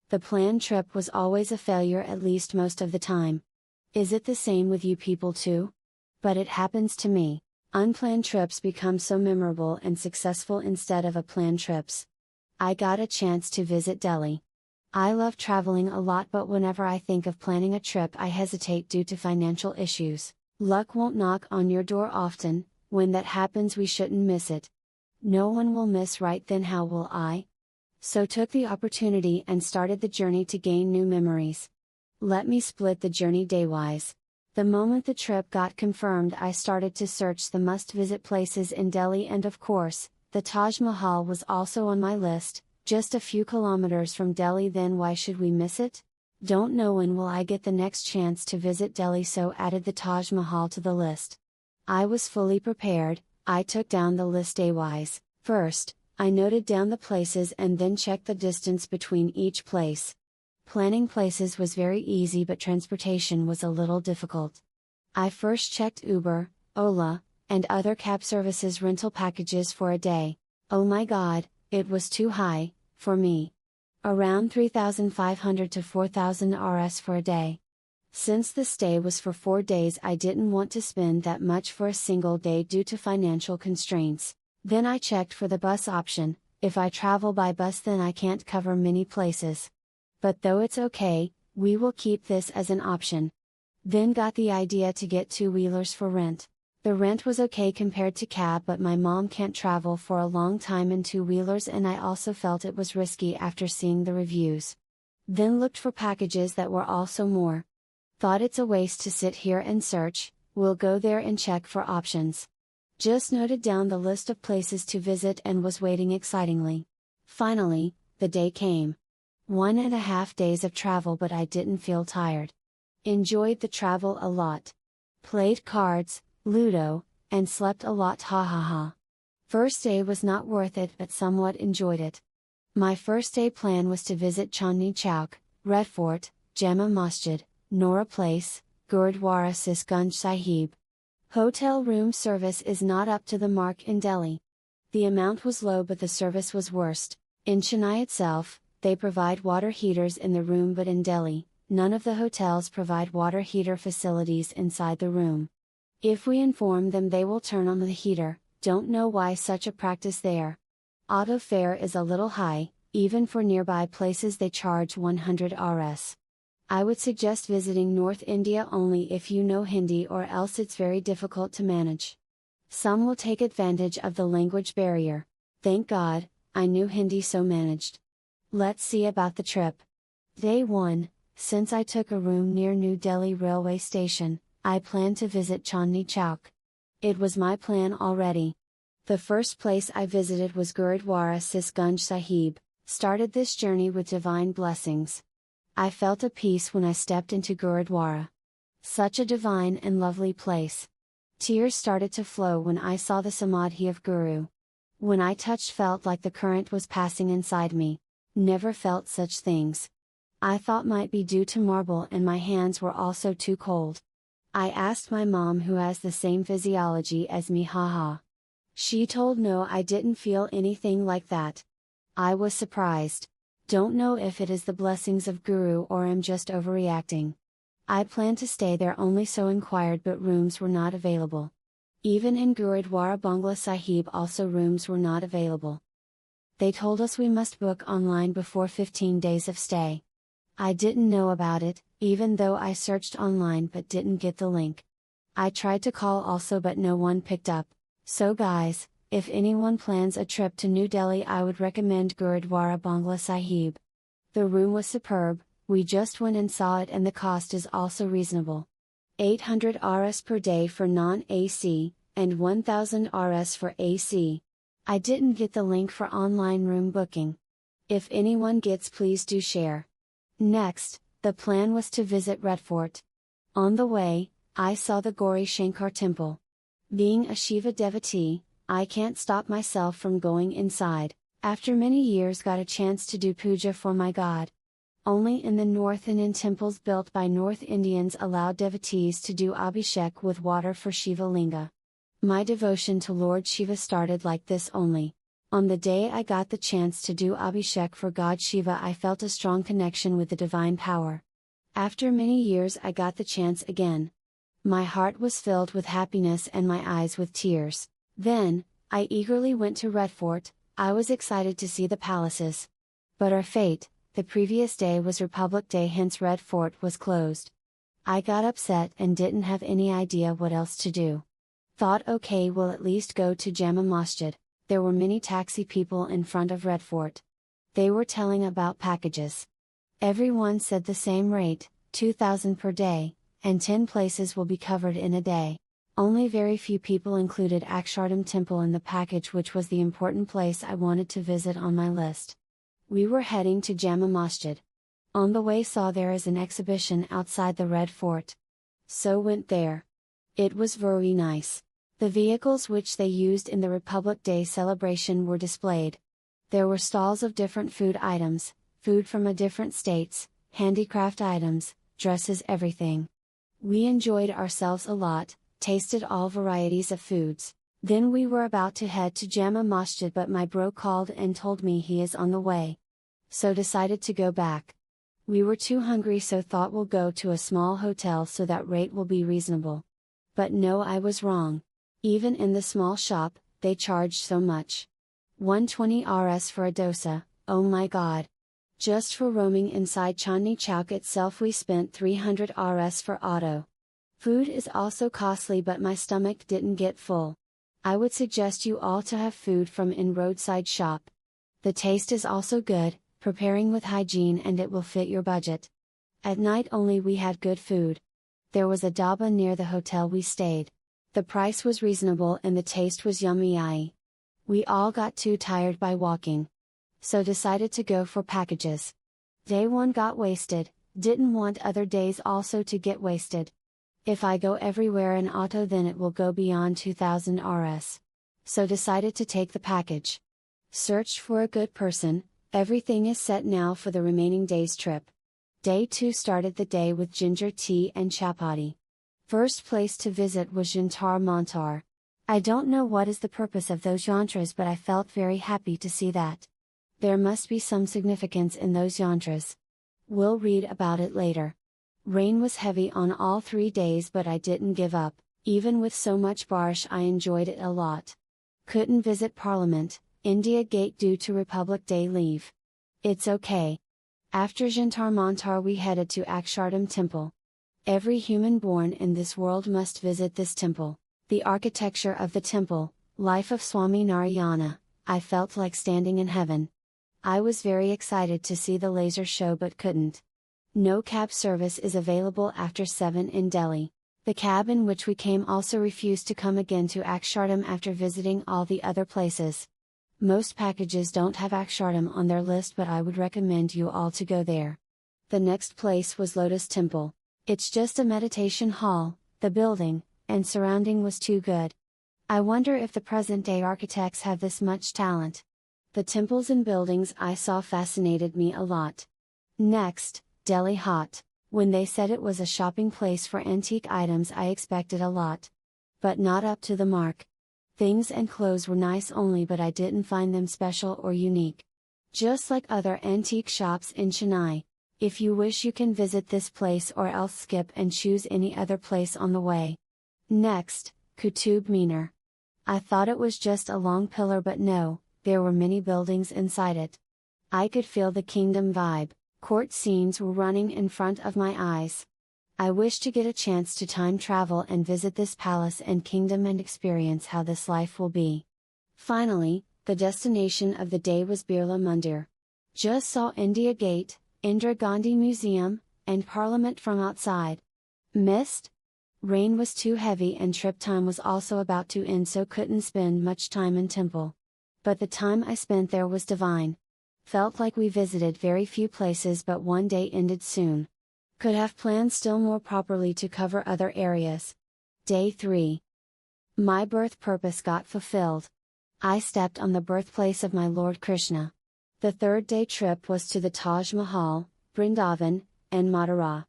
The planned trip was always a failure, at least most of the time. Is it the same with you people too? But it happens to me. Unplanned trips become so memorable and successful instead of a planned trips. I got a chance to visit Delhi. I love traveling a lot, but whenever I think of planning a trip I hesitate due to financial issues. Luck won't knock on your door often. When that happens we shouldn't miss it. No one will miss, right? Then how will I? So took the opportunity and started the journey to gain new memories. Let me split the journey day-wise. The moment the trip got confirmed I started to search the must-visit places in Delhi, and of course, the Taj Mahal was also on my list, just a few kilometers from Delhi. Then why should we miss it? Don't know when will I get the next chance to visit Delhi, so added the Taj Mahal to the list. I was fully prepared. I took down the list day-wise. First, I noted down the places and then checked the distance between each place. Planning places was very easy, but transportation was a little difficult. I first checked Uber, Ola, and other cab services rental packages for a day. Oh my god, it was too high, for me. Around 3,500 to 4,000 Rs for a day. Since the stay was for 4 days I didn't want to spend that much for a single day due to financial constraints. Then I checked for the bus option. If I travel by bus then I can't cover many places. But though it's okay, we will keep this as an option. Then got the idea to get two-wheelers for rent. The rent was okay compared to cab, but my mom can't travel for a long time in two-wheelers and I also felt it was risky after seeing the reviews. Then looked for packages that were also more. Thought it's a waste to sit here and search, we'll go there and check for options. Just noted down the list of places to visit and was waiting excitingly. Finally, the day came. 1.5 days of travel, but I didn't feel tired. Enjoyed the travel a lot. Played cards, Ludo, and slept a lot, ha ha ha. First day was not worth it, but somewhat enjoyed it. My first day plan was to visit Chandni Chowk, Red Fort, Jama Masjid, Nora Place, Gurudwara Sisganj Sahib. Hotel room service is not up to the mark in Delhi. The amount was low but the service was worst. In Chennai itself, they provide water heaters in the room, but in Delhi, none of the hotels provide water heater facilities inside the room. If we inform them they will turn on the heater, don't know why such a practice there. Auto fare is a little high, even for nearby places they charge 100 Rs. I would suggest visiting North India only if you know Hindi, or else it's very difficult to manage. Some will take advantage of the language barrier. Thank God, I knew Hindi, so managed. Let's see about the trip. Day 1, since I took a room near New Delhi railway station, I planned to visit Chandni Chowk. It was my plan already. The first place I visited was Gurudwara Sisganj Sahib, started this journey with divine blessings. I felt a peace when I stepped into Gurudwara. Such a divine and lovely place. Tears started to flow when I saw the Samadhi of Guru. When I touched, felt like the current was passing inside me. Never felt such things. I thought might be due to marble, and my hands were also too cold. I asked my mom, who has the same physiology as me, haha. She told no, I didn't feel anything like that. I was surprised. Don't know if it is the blessings of Guru or am just overreacting. I planned to stay there only, so inquired, but rooms were not available. Even in Gurudwara Bangla Sahib also rooms were not available. They told us we must book online before 15 days of stay. I didn't know about it, even though I searched online but didn't get the link. I tried to call also, but no one picked up. So guys, if anyone plans a trip to New Delhi, I would recommend Gurudwara Bangla Sahib. The room was superb, we just went and saw it, and the cost is also reasonable. 800 Rs per day for non-AC, and 1000 Rs for AC. I didn't get the link for online room booking. If anyone gets, please do share. Next, the plan was to visit Red Fort. On the way, I saw the Gauri Shankar temple. Being a Shiva devotee, I can't stop myself from going inside. After many years got a chance to do puja for my god. Only in the north and in temples built by North Indians allowed devotees to do abhishek with water for Shiva Linga. My devotion to Lord Shiva started like this only. On the day I got the chance to do Abhishek for God Shiva, I felt a strong connection with the divine power. After many years I got the chance again. My heart was filled with happiness and my eyes with tears. Then, I eagerly went to Red Fort. I was excited to see the palaces. But our fate, the previous day was Republic Day, hence Red Fort was closed. I got upset and didn't have any idea what else to do. Thought, okay, we'll at least go to Jama Masjid. There were many taxi people in front of Red Fort. They were telling about packages. Everyone said the same rate, 2,000 per day, and 10 places will be covered in a day. Only very few people included Akshardham Temple in the package, which was the important place I wanted to visit on my list. We were heading to Jama Masjid. On the way saw there is an exhibition outside the Red Fort. So went there. It was very nice. The vehicles which they used in the Republic Day celebration were displayed. There were stalls of different food items, food from different states, handicraft items, dresses, everything. We enjoyed ourselves a lot, tasted all varieties of foods. Then we were about to head to Jama Masjid, but my bro called and told me he is on the way. So decided to go back. We were too hungry, so thought we'll go to a small hotel so that rate will be reasonable. But no, I was wrong. Even in the small shop, they charged so much. 120 Rs for a dosa, oh my god. Just for roaming inside Chandni Chowk itself we spent 300 Rs for auto. Food is also costly, but my stomach didn't get full. I would suggest you all to have food from in roadside shop. The taste is also good, preparing with hygiene, and it will fit your budget. At night only we had good food. There was a dhaba near the hotel we stayed. The price was reasonable and the taste was yummy. We all got too tired by walking. So decided to go for packages. Day 1 got wasted, didn't want other days also to get wasted. If I go everywhere in auto then it will go beyond 2000 Rs. So decided to take the package. Searched for a good person, everything is set now for the remaining day's trip. Day 2 started the day with ginger tea and chapati. First place to visit was Jantar Mantar. I don't know what is the purpose of those yantras, but I felt very happy to see that. There must be some significance in those yantras. We'll read about it later. Rain was heavy on all 3 days, but I didn't give up. Even with so much barish I enjoyed it a lot. Couldn't visit Parliament, India Gate due to Republic Day leave. It's okay. After Jantar Mantar we headed to Akshardham Temple. Every human born in this world must visit this temple. The architecture of the temple, life of Swami Narayana, I felt like standing in heaven. I was very excited to see the laser show but couldn't. No cab service is available after 7 in Delhi. The cab in which we came also refused to come again to Akshardham after visiting all the other places. Most packages don't have Akshardham on their list, but I would recommend you all to go there. The next place was Lotus Temple. It's just a meditation hall, the building, and surrounding was too good. I wonder if the present day architects have this much talent. The temples and buildings I saw fascinated me a lot. Next, Delhi Hut. When they said it was a shopping place for antique items I expected a lot. But not up to the mark. Things and clothes were nice only, but I didn't find them special or unique. Just like other antique shops in Chennai. If you wish you can visit this place or else skip and choose any other place on the way. Next, Qutub Minar. I thought it was just a long pillar, but no, there were many buildings inside it. I could feel the kingdom vibe, court scenes were running in front of my eyes. I wish to get a chance to time travel and visit this palace and kingdom and experience how this life will be. Finally, the destination of the day was Birla Mandir. Just saw India Gate, Indira Gandhi Museum, and Parliament from outside. Missed? Rain was too heavy and trip time was also about to end, so couldn't spend much time in temple. But the time I spent there was divine. Felt like we visited very few places, but one day ended soon. Could have planned still more properly to cover other areas. Day 3. My birth purpose got fulfilled. I stepped on the birthplace of my Lord Krishna. The third day trip was to the Taj Mahal, Vrindavan, and Mathura.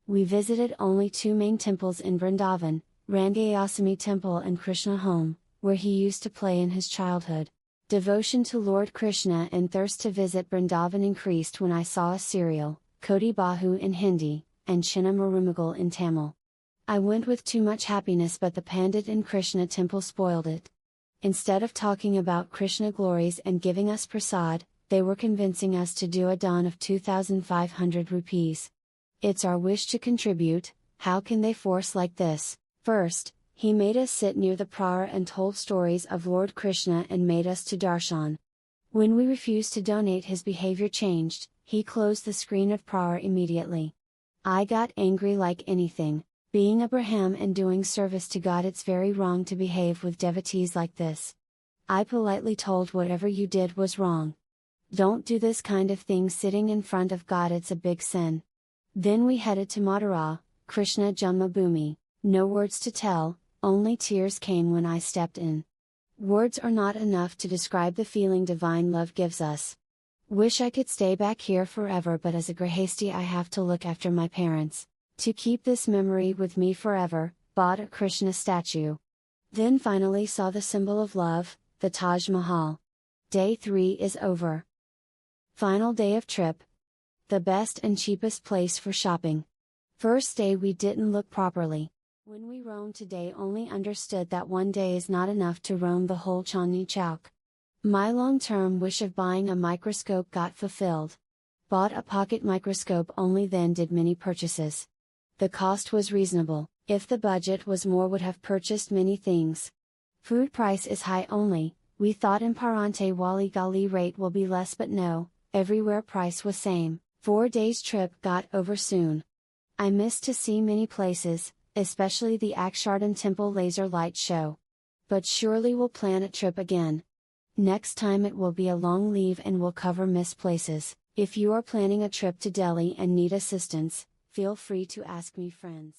We visited only 2 main temples in Vrindavan, Rangayasami Temple and Krishna Home, where he used to play in his childhood. Devotion to Lord Krishna and thirst to visit Vrindavan increased when I saw a serial, Kodi Bahu in Hindi, and Chinna Marumagal in Tamil. I went with too much happiness, but the Pandit in Krishna temple spoiled it. Instead of talking about Krishna glories and giving us prasad, they were convincing us to do a dan of 2,500 rupees. It's our wish to contribute, how can they force like this? First, he made us sit near the prayer and told stories of Lord Krishna and made us to darshan. When we refused to donate, his behavior changed, he closed the screen of prayer immediately. I got angry like anything. Being a Brahmin and doing service to God, it's very wrong to behave with devotees like this. I politely told whatever you did was wrong. Don't do this kind of thing sitting in front of God, it's a big sin. Then we headed to Mathura, Krishna Janmabhoomi, no words to tell, only tears came when I stepped in. Words are not enough to describe the feeling divine love gives us. Wish I could stay back here forever, but as a Grihasti I have to look after my parents. To keep this memory with me forever, bought a Krishna statue. Then finally saw the symbol of love, the Taj Mahal. Day 3 is over. Final day of trip. The best and cheapest place for shopping. First day we didn't look properly. When we roamed today, only understood that one day is not enough to roam the whole Chandni Chowk. My long-term wish of buying a microscope got fulfilled. Bought a pocket microscope, only then did many purchases. The cost was reasonable, if the budget was more would have purchased many things. Food price is high only, we thought in Parante Wali Gali rate will be less, but no, everywhere price was same. 4 days trip got over soon. I missed to see many places, especially the Akshardhan Temple laser light show. But surely we'll plan a trip again. Next time it will be a long leave and we'll cover missed places. If you are planning a trip to Delhi and need assistance, feel free to ask me, friends.